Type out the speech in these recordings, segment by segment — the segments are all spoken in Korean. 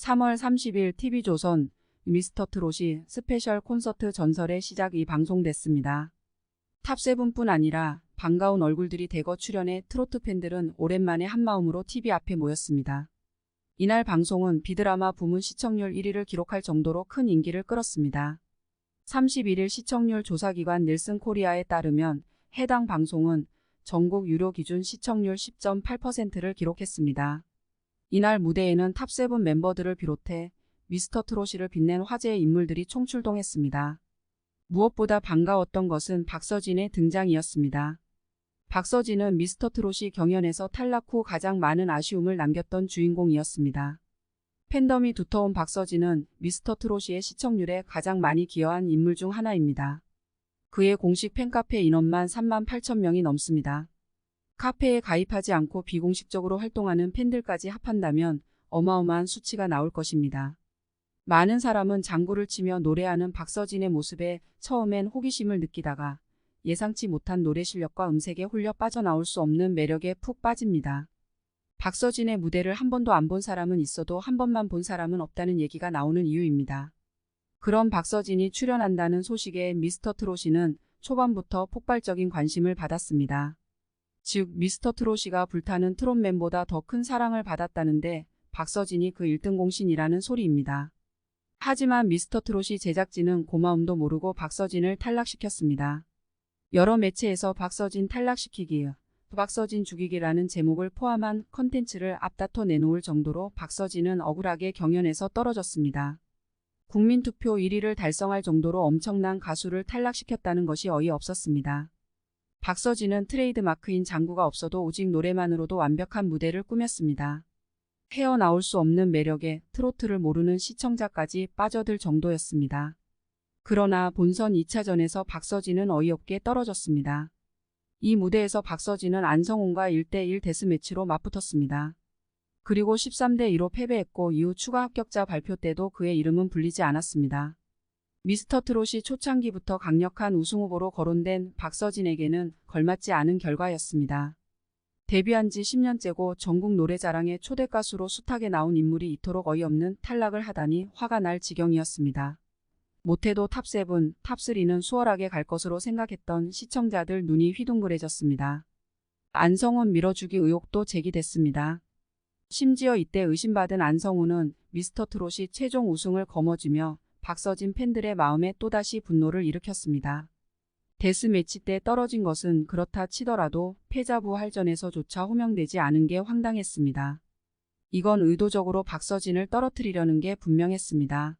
3월 30일 TV조선 미스터트롯이 스페셜 콘서트 전설의 시작이 방송됐습니다. 탑7뿐 아니라 반가운 얼굴들이 대거 출연해 트로트 팬들은 오랜만에 한마음으로 TV 앞에 모였습니다. 이날 방송은 비드라마 부문 시청률 1위를 기록할 정도로 큰 인기를 끌었습니다. 31일 시청률 조사기관 닐슨 코리아에 따르면 해당 방송은 전국 유료 기준 시청률 10.8%를 기록했습니다. 이날 무대에는 탑7 멤버들을 비롯해 미스터트롯이를 빛낸 화제의 인물들이 총출동했습니다. 무엇보다 반가웠던 것은 박서진의 등장이었습니다. 박서진은 미스터트롯이 경연에서 탈락 후 가장 많은 아쉬움을 남겼던 주인공이었습니다. 팬덤이 두터운 박서진은 미스터트롯의 시청률에 가장 많이 기여한 인물 중 하나입니다. 그의 공식 팬카페 인원만 3만 8천 명이 넘습니다. 카페에 가입하지 않고 비공식적으로 활동하는 팬들까지 합한다면 어마어마한 수치가 나올 것입니다. 많은 사람은 장구를 치며 노래하는 박서진의 모습에 처음엔 호기심을 느끼다가 예상치 못한 노래 실력과 음색에 홀려 빠져나올 수 없는 매력에 푹 빠집니다. 박서진의 무대를 한 번도 안 본 사람은 있어도 한 번만 본 사람은 없다는 얘기가 나오는 이유입니다. 그런 박서진이 출연한다는 소식에 미스터트롯이는 초반부터 폭발적인 관심을 받았습니다. 즉 미스터트롯이가 불타는 트롯맨보다 더 큰 사랑을 받았다는데 박서진이 그 1등 공신이라는 소리입니다. 하지만 미스터트롯이 제작진은 고마움도 모르고 박서진을 탈락시켰습니다. 여러 매체에서 박서진 탈락시키기, 박서진 죽이기라는 제목을 포함한 컨텐츠를 앞다퉈 내놓을 정도로 박서진은 억울하게 경연에서 떨어졌습니다. 국민투표 1위를 달성할 정도로 엄청난 가수를 탈락시켰다는 것이 어이없었습니다. 박서진은 트레이드마크인 장구가 없어도 오직 노래만으로도 완벽한 무대를 꾸몄습니다. 헤어나올 수 없는 매력에 트로트를 모르는 시청자까지 빠져들 정도였습니다. 그러나 본선 2차전에서 박서진은 어이없게 떨어졌습니다. 이 무대에서 박서진은 안성훈과 1대1 데스매치로 맞붙었습니다. 그리고 13대2로 패배했고 이후 추가 합격자 발표 때도 그의 이름은 불리지 않았습니다. 미스터트롯이 초창기부터 강력한 우승 후보로 거론된 박서진에게는 걸맞지 않은 결과였습니다. 데뷔한 지 10년째고 전국 노래자랑의 초대 가수로 숱하게 나온 인물이 이토록 어이없는 탈락을 하다니 화가 날 지경이었습니다. 못해도 탑7, 탑3는 수월하게 갈 것으로 생각했던 시청자들 눈이 휘둥그레졌습니다. 안성훈 밀어주기 의혹도 제기됐습니다. 심지어 이때 의심받은 안성훈은 미스터트롯이 최종 우승을 거머쥐며 박서진 팬들의 마음에 또다시 분노를 일으켰습니다. 데스매치 때 떨어진 것은 그렇다 치더라도 패자부활전에서조차 호명되지 않은 게 황당했습니다. 이건 의도적으로 박서진을 떨어뜨리려는 게 분명했습니다.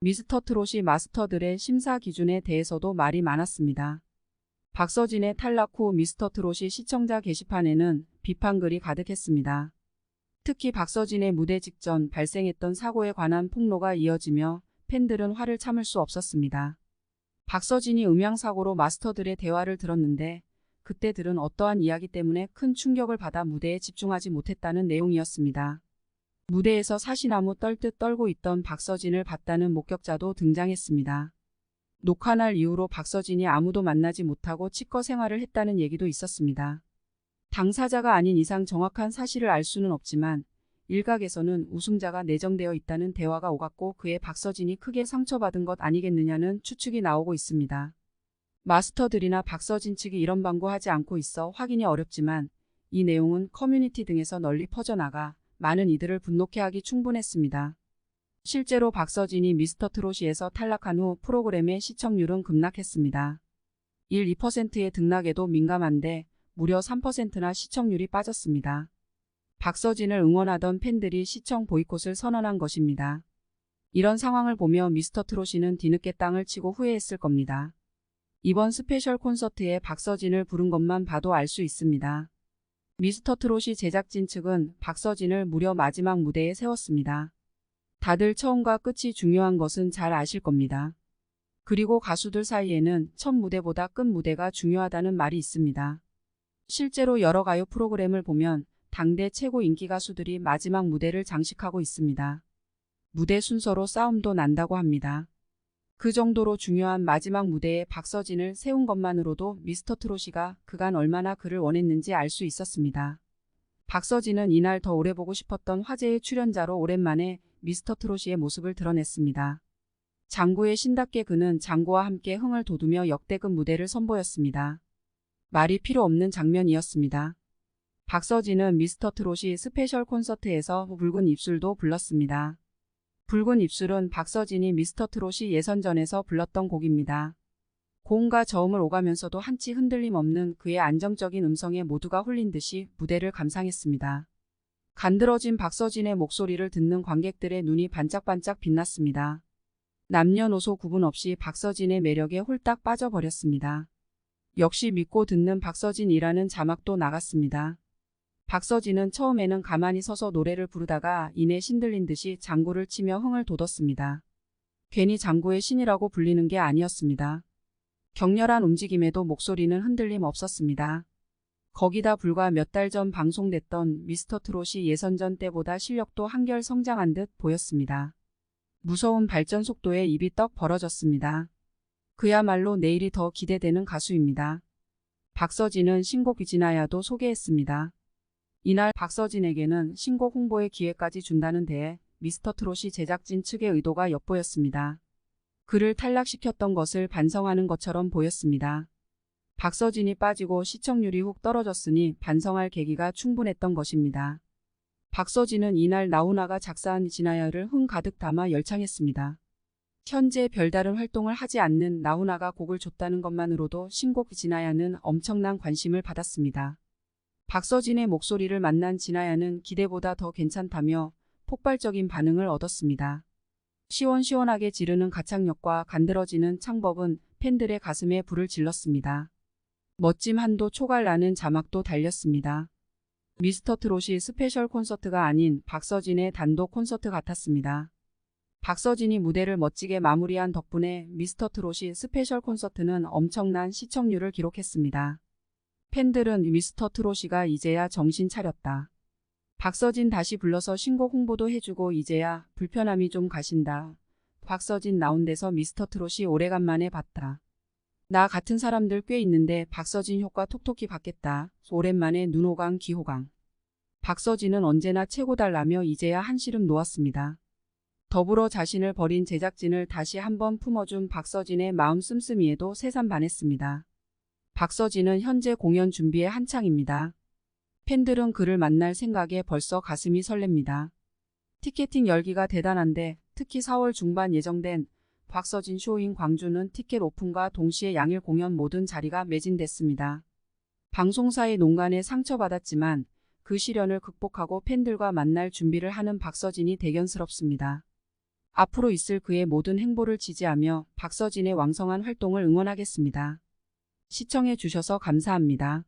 미스터트롯이 마스터들의 심사 기준에 대해서도 말이 많았습니다. 박서진의 탈락 후 미스터트롯이 시청자 게시판에는 비판글이 가득했습니다. 특히 박서진의 무대 직전 발생했던 사고에 관한 폭로가 이어지며 팬들은 화를 참을 수 없었습니다. 박서진이 음향사고로 마스터들의 대화를 들었는데 그때들은 어떠한 이야기 때문에 큰 충격을 받아 무대에 집중하지 못했다는 내용이었습니다. 무대에서 사시나무 떨듯 떨고 있던 박서진을 봤다는 목격자도 등장했습니다. 녹화날 이후로 박서진이 아무도 만나지 못하고 치과 생활을 했다는 얘기도 있었습니다. 당사자가 아닌 이상 정확한 사실을 알 수는 없지만 일각에서는 우승자가 내정되어 있다는 대화가 오갔고 그에 박서진이 크게 상처받은 것 아니겠느냐는 추측이 나오고 있습니다. 마스터들이나 박서진 측이 이런 방구하지 않고 있어 확인이 어렵지만 이 내용은 커뮤니티 등에서 널리 퍼져나가 많은 이들을 분노케 하기 충분했습니다. 실제로 박서진이 미스터트롯이에서 탈락한 후 프로그램의 시청률은 급락했습니다. 1-2%의 등락에도 민감한데 무려 3%나 시청률이 빠졌습니다. 박서진을 응원하던 팬들이 시청 보이콧을 선언한 것입니다. 이런 상황을 보며 미스터트롯이는 뒤늦게 땅을 치고 후회했을 겁니다. 이번 스페셜 콘서트에 박서진을 부른 것만 봐도 알 수 있습니다. 미스터트롯이 제작진 측은 박서진을 무려 마지막 무대에 세웠습니다. 다들 처음과 끝이 중요한 것은 잘 아실 겁니다. 그리고 가수들 사이에는 첫 무대보다 끝 무대가 중요하다는 말이 있습니다. 실제로 여러 가요 프로그램을 보면 당대 최고 인기 가수들이 마지막 무대를 장식하고 있습니다. 무대 순서로 싸움도 난다고 합니다. 그 정도로 중요한 마지막 무대에 박서진을 세운 것만으로도 미스터트롯이가 그간 얼마나 그를 원했는지 알 수 있었습니다. 박서진은 이날 더 오래 보고 싶었던 화제의 출연자로 오랜만에 미스터 트롯이의 모습을 드러냈습니다. 장구의 신답게 그는 장구와 함께 흥을 돋우며 역대급 무대를 선보였습니다. 말이 필요 없는 장면이었습니다. 박서진은 미스터 트롯이 스페셜 콘서트에서 붉은 입술도 불렀습니다. 붉은 입술은 박서진이 미스터 트롯이 예선전에서 불렀던 곡입니다. 고음과 저음을 오가면서도 한치 흔들림 없는 그의 안정적인 음성에 모두가 홀린 듯이 무대를 감상했습니다. 간드러진 박서진의 목소리를 듣는 관객들의 눈이 반짝반짝 빛났습니다. 남녀노소 구분 없이 박서진의 매력에 홀딱 빠져버렸습니다. 역시 믿고 듣는 박서진이라는 자막도 나갔습니다. 박서진은 처음에는 가만히 서서 노래를 부르다가 이내 신들린 듯이 장구를 치며 흥을 돋웠습니다. 괜히 장구의 신이라고 불리는 게 아니었습니다. 격렬한 움직임에도 목소리는 흔들림 없었습니다. 거기다 불과 몇 달 전 방송됐던 미스터 트롯이 예선전 때보다 실력도 한결 성장한 듯 보였습니다. 무서운 발전 속도에 입이 떡 벌어졌습니다. 그야말로 내일이 더 기대되는 가수입니다. 박서진은 신곡 이지나야도 소개했습니다. 이날 박서진에게는 신곡 홍보의 기회까지 준다는 데에 미스터 트롯이 제작진 측의 의도가 엿보였습니다. 그를 탈락시켰던 것을 반성하는 것처럼 보였습니다. 박서진이 빠지고 시청률이 훅 떨어졌으니 반성할 계기가 충분했던 것입니다. 박서진은 이날 나훈아가 작사한 지나야를 흥 가득 담아 열창했습니다. 현재 별다른 활동을 하지 않는 나훈아가 곡을 줬다는 것만으로도 신곡 지나야는 엄청난 관심을 받았습니다. 박서진의 목소리를 만난 지나야는 기대보다 더 괜찮다며 폭발적인 반응을 얻었습니다. 시원시원하게 지르는 가창력과 간드러지는 창법은 팬들의 가슴에 불을 질렀습니다. 멋짐 한도 초갈나는 자막도 달렸습니다. 미스터 트롯이 스페셜 콘서트가 아닌 박서진의 단독 콘서트 같았습니다. 박서진이 무대를 멋지게 마무리한 덕분에 미스터 트롯이 스페셜 콘서트는 엄청난 시청률을 기록했습니다. 팬들은 미스터 트롯이가 이제야 정신 차렸다. 박서진 다시 불러서 신곡 홍보도 해주고 이제야 불편함이 좀 가신다. 박서진 나온 데서 미스터 트롯이 오래간만에 봤다. 나 같은 사람들 꽤 있는데 박서진 효과 톡톡히 받겠다. 오랜만에 눈호강 귀호강. 박서진은 언제나 최고달라며 이제야 한시름 놓았습니다. 더불어 자신을 버린 제작진을 다시 한번 품어준 박서진의 마음 씀씀이에도 세산반했습니다. 박서진은 현재 공연 준비에 한창입니다. 팬들은 그를 만날 생각에 벌써 가슴이 설렙니다. 티켓팅 열기가 대단한데 특히 4월 중반 예정된 박서진 쇼인 광주는 티켓 오픈과 동시에 양일 공연 모든 자리가 매진됐습니다. 방송사의 농간에 상처받았지만 그 시련을 극복하고 팬들과 만날 준비를 하는 박서진이 대견스럽습니다. 앞으로 있을 그의 모든 행보를 지지하며 박서진의 왕성한 활동을 응원하겠습니다. 시청해 주셔서 감사합니다.